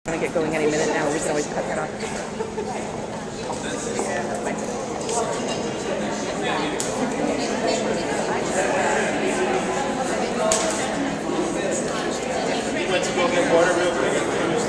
going to get going any minute now. We can always cut that off. Let's go get water real quick and finish the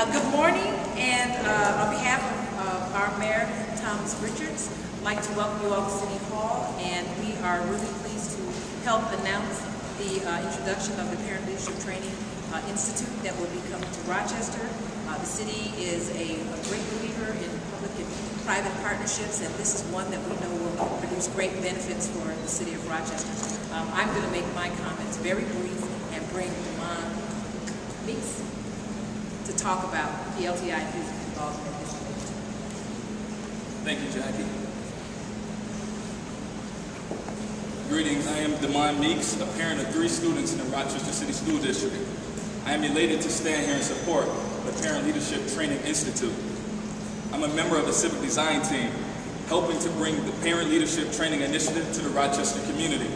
Good morning, and on behalf of our Mayor, Thomas Richards, I'd like to welcome you all to City Hall, and we are really pleased to help announce the introduction of the Parent Leadership Training Institute that will be coming to Rochester. The city is a great believer in public and private partnerships, and this is one that we know will produce great benefits for the city of Rochester. I'm going to make my comments very brief and bring Damon Meeks to talk about PLTI and youth involvement in this initiative. Thank you, Jackie. Greetings, I am Damon Meeks, a parent of 3 students in the Rochester City School District. I am elated to stand here in support of the Parent Leadership Training Institute. I'm a member of the Civic Design Team, helping to bring the Parent Leadership Training Initiative to the Rochester community.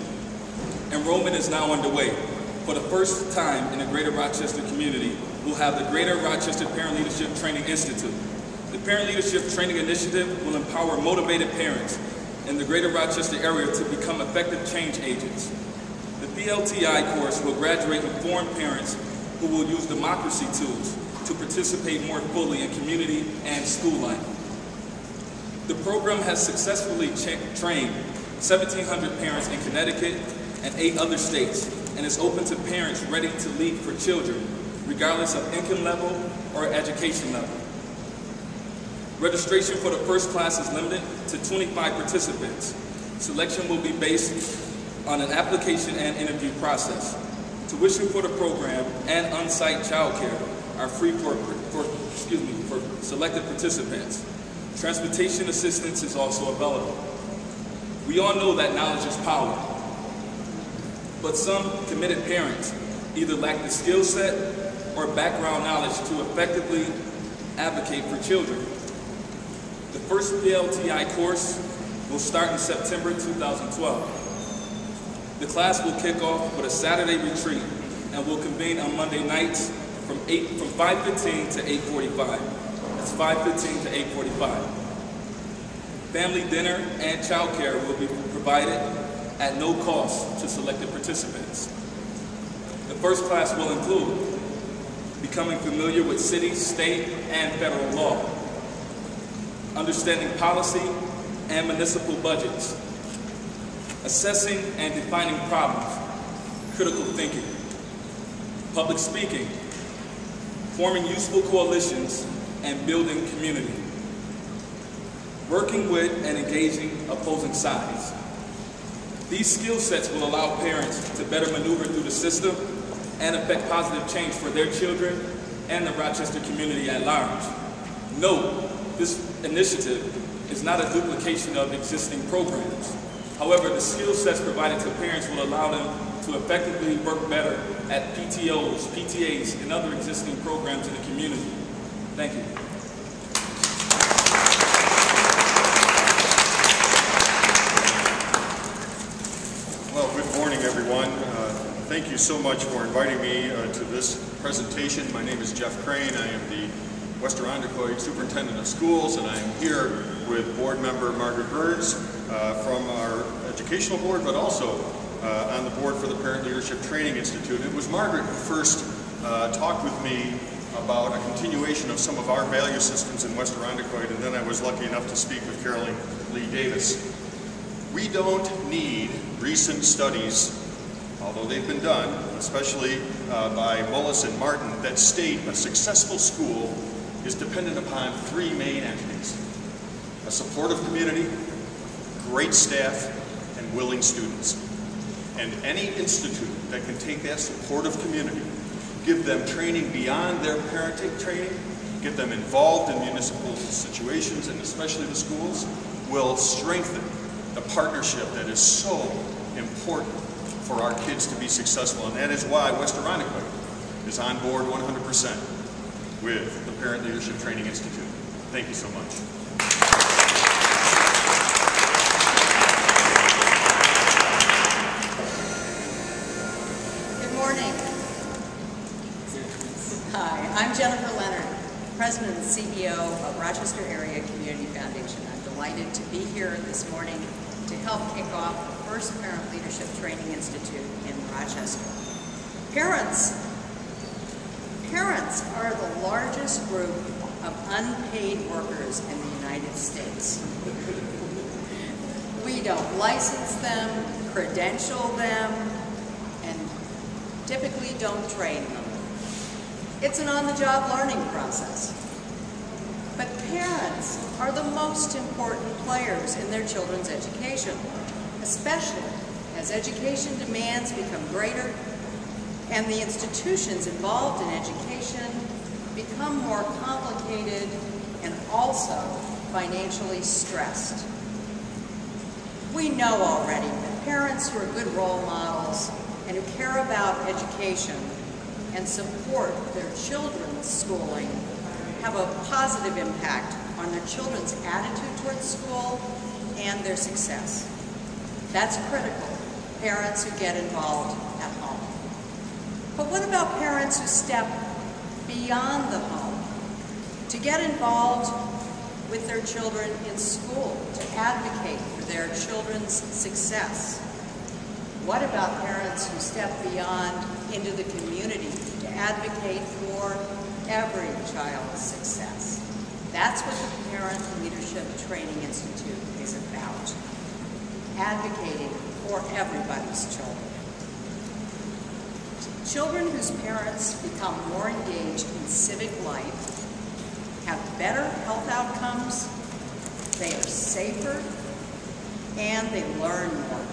Enrollment is now underway. For the first time in the greater Rochester community, we'll have the Greater Rochester Parent Leadership Training Institute. The Parent Leadership Training Initiative will empower motivated parents in the greater Rochester area to become effective change agents. The PLTI course will graduate informed parents who will use democracy tools to participate more fully in community and school life. The program has successfully trained 1,700 parents in Connecticut and 8 other states, and is open to parents ready to lead for children, regardless of income level or education level. Registration for the first class is limited to 25 participants. Selection will be based on an application and interview process. Tuition for the program and on-site childcare are free for selected participants. Transportation assistance is also available. We all know that knowledge is power, but some committed parents either lack the skill set or background knowledge to effectively advocate for children. The first PLTI course will start in September 2012. The class will kick off with a Saturday retreat and will convene on Monday nights from 5:15 to 8:45. That's 5:15 to 8:45. Family dinner and childcare will be provided at no cost to selected participants. The first class will include becoming familiar with city, state, and federal law, understanding policy and municipal budgets, assessing and defining problems, critical thinking, public speaking, forming useful coalitions, and building community, working with and engaging opposing sides. These skill sets will allow parents to better maneuver through the system and affect positive change for their children and the Rochester community at large. Note, this initiative is not a duplication of existing programs. However, the skill sets provided to parents will allow them to effectively work better at PTOs, PTAs, and other existing programs in the community. Thank you. Well, good morning, everyone. Thank you so much for inviting me to this presentation. My name is Jeff Crane. I am the West Irondequoit Superintendent of Schools, and I'm here with board member Margaret Burns from our educational board, but also on the board for the Parent Leadership Training Institute. It was Margaret who first talked with me about a continuation of some of our value systems in West Irondequoit, and then I was lucky enough to speak with Carolyn Lee Davis. We don't need recent studies, although they've been done, especially by Mullis and Martin, that state a successful school is dependent upon three main entities: a supportive community, great staff, and willing students. And any institute that can take that supportive community, give them training beyond their parenting training, get them involved in municipal situations, and especially the schools, will strengthen the partnership that is so important for our kids to be successful. And that is why West Irondequoit is on board 100% with the Parent Leadership Training Institute. Thank you so much. Good morning. Hi, I'm Jennifer Leonard, President and CEO of Rochester Area Community Foundation. I'm delighted to be here this morning to help kick off the first Parent Leadership Training Institute in Rochester. Parents are the largest group of unpaid workers in the United States. We don't license them, credential them, and typically don't train them. It's an on-the-job learning process. But parents are the most important players in their children's education, especially as education demands become greater and the institutions involved in education become more complicated and also financially stressed. We know already that parents who are good role models and who care about education and support their children's schooling have a positive impact on their children's attitude towards school and their success. That's critical, parents who get involved at home. But what about parents who step beyond the home to get involved with their children in school, to advocate for their children's success? What about parents who step beyond into the community to advocate for every child's success? That's what the Parent Leadership Training Institute is about, advocating for everybody's children. Children whose parents become more engaged in civic life have better health outcomes, they are safer, and they learn more.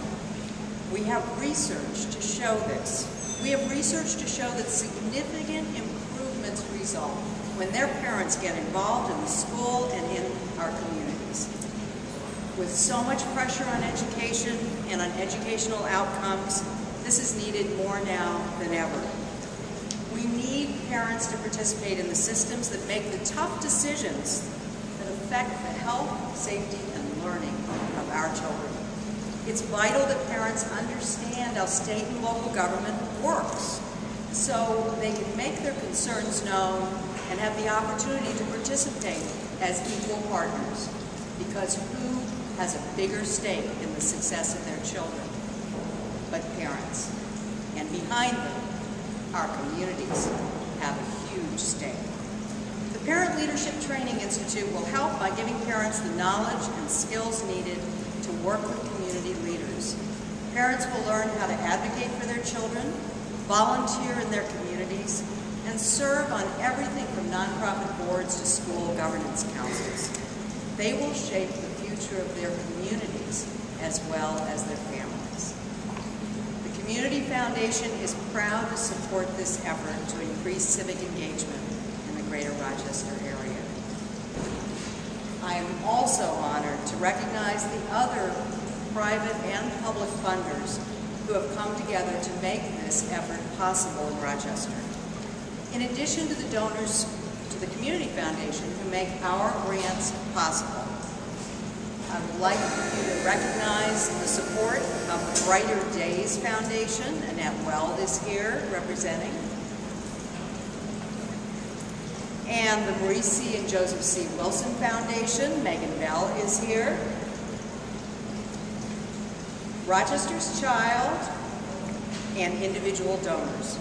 We have research to show this. We have research to show that significant improvements result when their parents get involved in the school and in our communities. With so much pressure on education and on educational outcomes, this is needed more now than ever. We need parents to participate in the systems that make the tough decisions that affect the health, safety, and learning of our children. It's vital that parents understand how state and local government works so they can make their concerns known and have the opportunity to participate as equal partners, because who has a bigger stake in the success of their children but parents? And behind them, our communities have a huge stake. The Parent Leadership Training Institute will help by giving parents the knowledge and skills needed to work with community leaders. Parents will learn how to advocate for their children, volunteer in their communities, and serve on everything from nonprofit boards to school governance councils. They will shape the future of their communities as well as their families. The Community Foundation is proud to support this effort to increase civic engagement in the greater Rochester area. I am also honored to recognize the other private and public funders who have come together to make this effort possible in Rochester. In addition to the donors to the Community Foundation who make our grants possible, I would like you to recognize the support of Brighter Days Foundation. Annette Weld is here representing. And the Maurice C. and Joseph C. Wilson Foundation. Megan Bell is here. Rochester's Child and individual donors.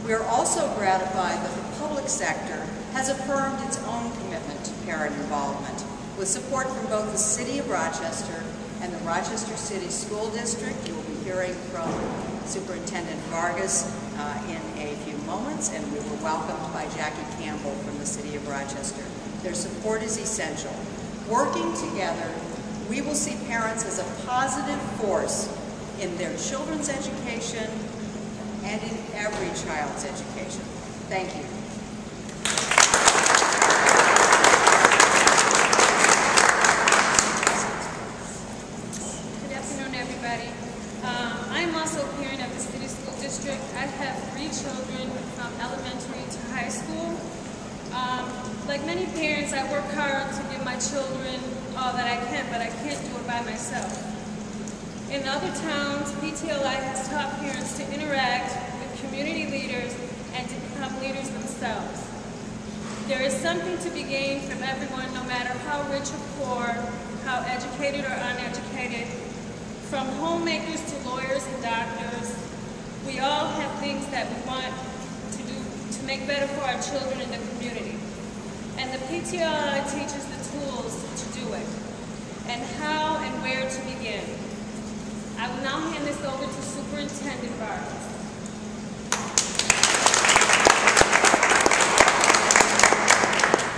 We are also gratified that the public sector has affirmed its own commitment to parent involvement, with support from both the City of Rochester and the Rochester City School District. You will be hearing from Superintendent Vargas in a few moments, and we were welcomed by Jackie Campbell from the City of Rochester. Their support is essential. Working together, we will see parents as a positive force in their children's education and in every child's education. Thank you. Good afternoon, everybody. I'm also a parent of the City School District. I have 3 children from elementary to high school. Like many parents, I work hard to give my children all that I can, but I can't do it by myself. In other towns, PTLI has taught parents to interact with community leaders and to become leaders themselves. There is something to be gained from everyone, no matter how rich or poor, how educated or uneducated. From homemakers to lawyers and doctors, we all have things that we want to do to make better for our children and the community. And the PTLI teaches the tools to do it, and how and where to begin. I will now hand this over to Superintendent Vargas.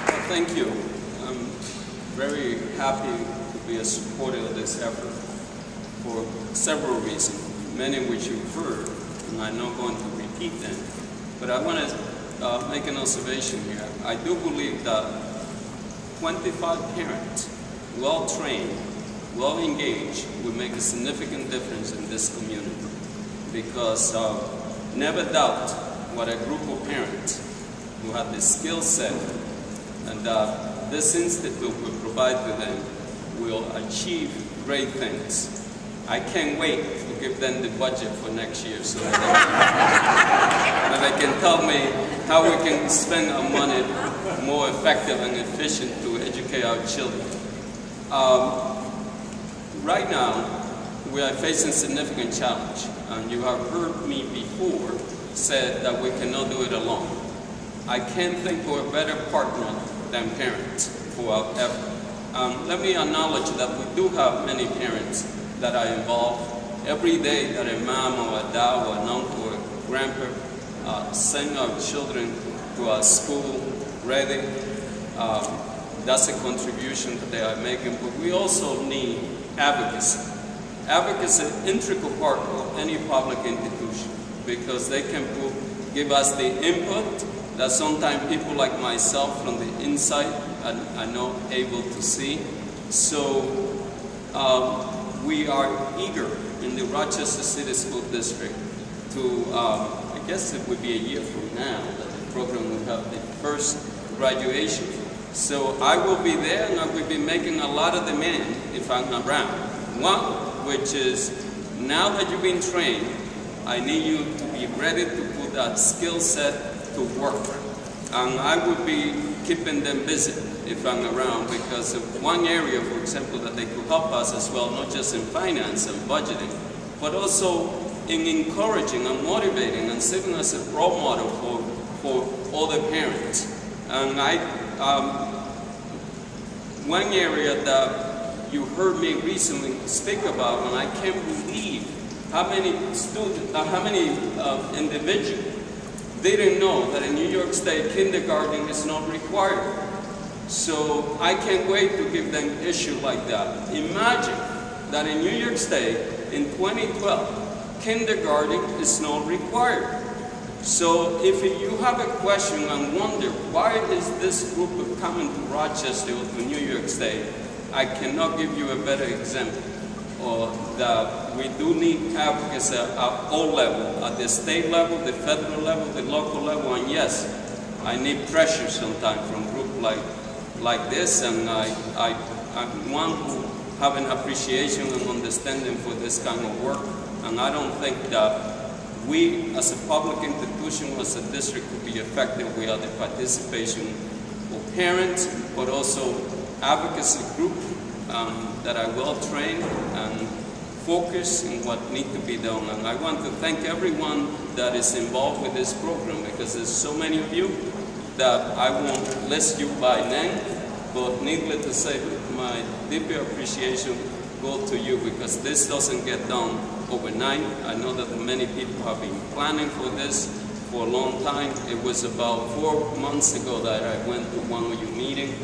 Well, thank you. I'm very happy to be a supporter of this effort for several reasons, many of which you've heard, and I'm not going to repeat them. But I want to make an observation here. I do believe that 25 parents, well-trained, well-engaged, will make a significant difference in this community. Because never doubt what a group of parents who have the skill set and this institute will provide to them will achieve great things. I can't wait to give them the budget for next year so that they can tell me how we can spend our money more effective and efficient to educate our children. Right now, we are facing significant challenge, and you have heard me before say that we cannot do it alone. I can't think of a better partner than parents for our effort. Let me acknowledge that we do have many parents that are involved. Every day that a mom or a dad or an uncle or a grandpa send our children to our school ready, that's a contribution that they are making. But we also need advocacy. Advocacy is an integral part of any public institution because they can give us the input that sometimes people like myself from the inside are not able to see. So we are eager in the Rochester City School District to, I guess it would be a year from now that the program will have the first graduation. So I will be there and I will be making a lot of demand if I'm around. One, which is now that you've been trained, I need you to be ready to put that skill set to work. And I will be keeping them busy if I'm around because of one area, for example, that they could help us as well, not just in finance and budgeting, but also in encouraging and motivating and serving as a role model for other parents. And one area that you heard me recently speak about, and I can't believe how many students, how many individuals didn't know that in New York State kindergarten is not required. So I can't wait to give them an issue like that. Imagine that in New York State in 2012, kindergarten is not required. So if you have a question and wonder why is this group coming to Rochester or to New York State, I cannot give you a better example. Or that we do need advocacy at all levels, at the state level, the federal level, the local level, and yes, I need pressure sometimes from groups like this, and I'm one who have an appreciation and understanding for this kind of work, and I don't think that we as a public institution, as a district, could be effective without the participation of parents, but also advocacy groups that are well trained and focus in what needs to be done. And I want to thank everyone that is involved with this program, because there's so many of you that I won't list you by name, but needless to say, my deeper appreciation goes to you, because this doesn't get done overnight. I know that many people have been planning for this for a long time. It was about 4 months ago that I went to one of your meetings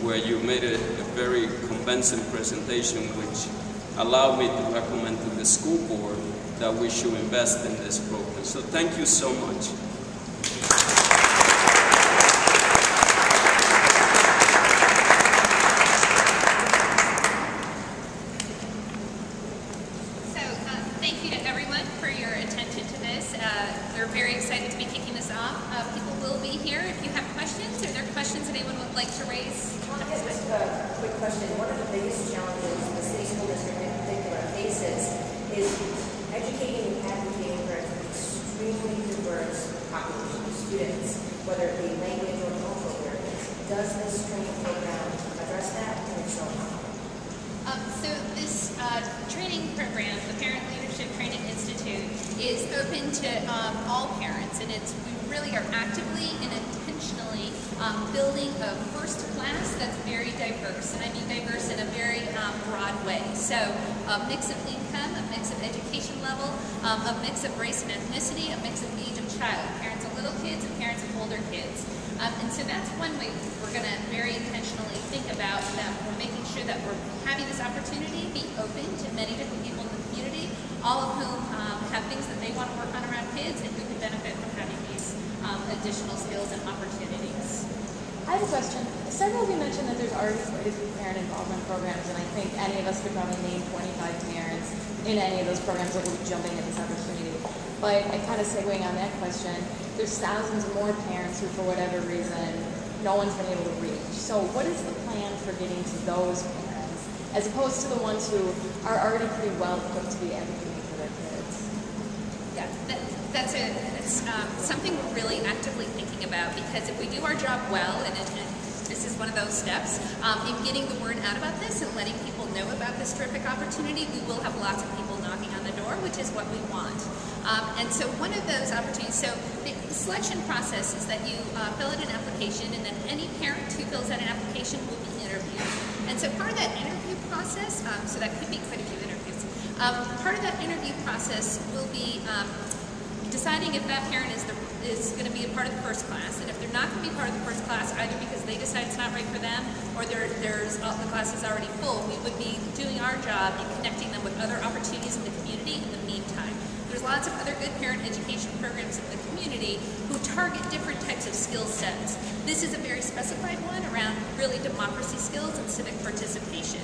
where you made a very convincing presentation, which allowed me to recommend to the school board that we should invest in this program. So thank you so much. Thank you to everyone for your attention to this. We're very excited to be kicking this off. People will be here if you have questions. Are there questions that anyone would like to raise? Just a quick question. One of the biggest challenges the city school district in particular faces is educating and advocating for an extremely diverse population of students, whether it be language or cultural barriers. Does this training program address that, and if so, how? So this training program, the Parent Leadership Training Institute, is open to all parents, and we really are actively and intentionally building a first class that's very diverse, and I mean diverse in a very broad way. So a mix of income, a mix of education level, a mix of race and ethnicity, a mix of age of child, parents of little kids and parents of older kids. And so that's one way we're going to very intentionally think about that. We're making sure that we're having this opportunity be open to many different people in the community, all of whom have things that they want to work on around kids and who can benefit from having these additional skills and opportunities. I have a question. Several of you mentioned that there's already quite a few parent involvement programs, and I think any of us could probably name 25 parents in any of those programs that would be jumping at this opportunity. But I kind of segueing on that question, there's thousands more parents who, for whatever reason, no one's been able to reach. So what is the plan for getting to those parents, as opposed to the ones who are already pretty well equipped to be advocating for their kids? Yeah, that's something we're really actively thinking about, because if we do our job well, and this is one of those steps, in getting the word out about this and letting people know about this terrific opportunity, we will have lots of people knocking on the door, which is what we want. And so one of those opportunities, so the selection process is that you fill out an application, and then any parent who fills out an application will be interviewed. And so part of that interview process, so that could be quite a few interviews, part of that interview process will be deciding if that parent is going to be a part of the first class, and if they're not going to be part of the first class, either because they decide it's not right for them, or the class is already full, we would be doing our job in connecting them with other opportunities in the community in the meantime. There's lots of other good parent education programs in the community who target different types of skill sets. This is a very specified one around really democracy skills and civic participation.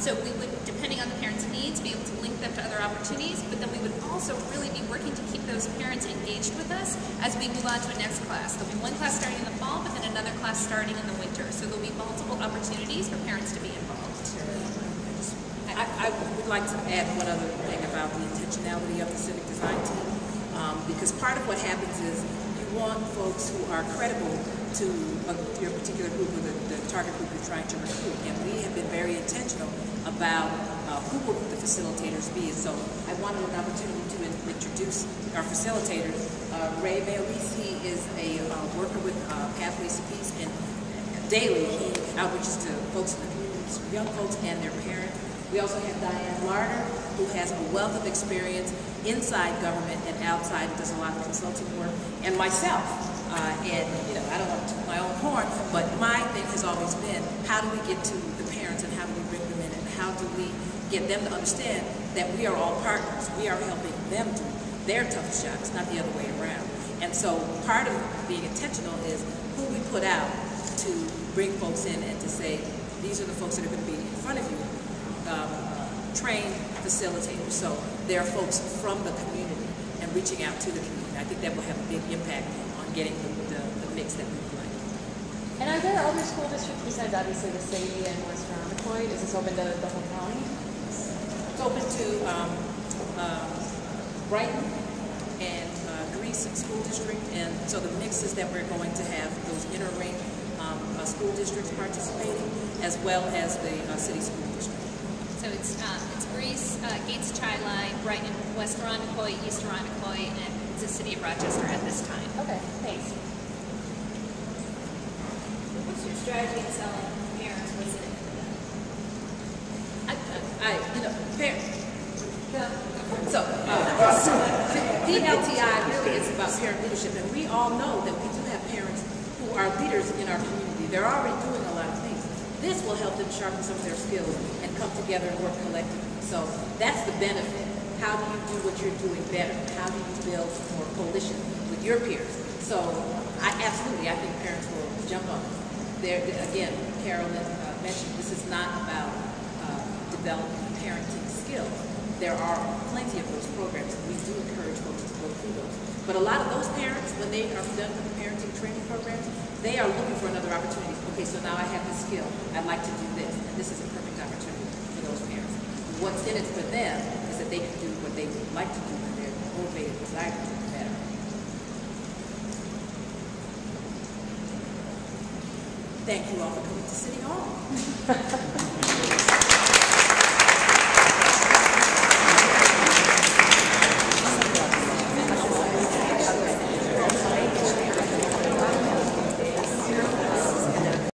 So we would, depending on the parents' needs, be able to link them to other opportunities, but then we would also really be working to keep those parents engaged with us as we move on to a next class. There'll be one class starting in the fall, but then another class starting in the winter. So there'll be multiple opportunities for parents to be involved. I would like to add one other thing about the intentionality of the civic design team, because part of what happens is you want folks who are credible to your particular group or the target group you're trying to recruit, and we have been very intentional about who will the facilitators be. And so I wanted an opportunity to introduce our facilitator, Ray Bailey. He is a worker with Pathways to Peace, and daily he outreaches to folks in the community, young folks and their parents. We also have Diane Larder, who has a wealth of experience inside government and outside, does a lot of consulting work, and myself. And I don't want to toot my own horn, but my thing has always been, how do we get to the parents and how do we bring them in, and how do we get them to understand that we are all partners. We are helping them do their tough shots, not the other way around. And so part of being intentional is who we put out to bring folks in and to say, these are the folks that are going to be in front of you. Trained facilitators, so there are folks from the community and reaching out to the community. I think that will have a big impact on getting the mix that we would like. And are there other school districts besides obviously the city and West Irondequoit? Is this open to the whole county? It's open to Brighton and Greece School District, and so the mix is that we're going to have those inner ring school districts participating, as well as the city school district. So So it's Greece, Gates Chai Line, Brighton, West Irondequoit, East Irondequoit, and it's the city of Rochester at this time. Okay, thanks. What's your strategy in selling parents what's in it for them? So, DLTI really is about parent leadership, and we all know that we do have parents who are leaders in our community. They're already doing a lot of things. This will help them sharpen some of their skills and come together and work collectively. So that's the benefit. How do you do what you're doing better? How do you build more coalition with your peers? So I think parents will jump on it. Again, Carolyn mentioned this is not about developing parenting skills. There are plenty of those programs, and we do encourage folks to go through those. But a lot of those parents, when they are done with the parenting training programs, they are looking for another opportunity. Okay, so now I have this skill. I'd like to do this. And this is a perfect opportunity for those parents. What's in it for them is that they can do what they would like to do when they're motivated, desire to do better. Thank you all for coming to City Hall.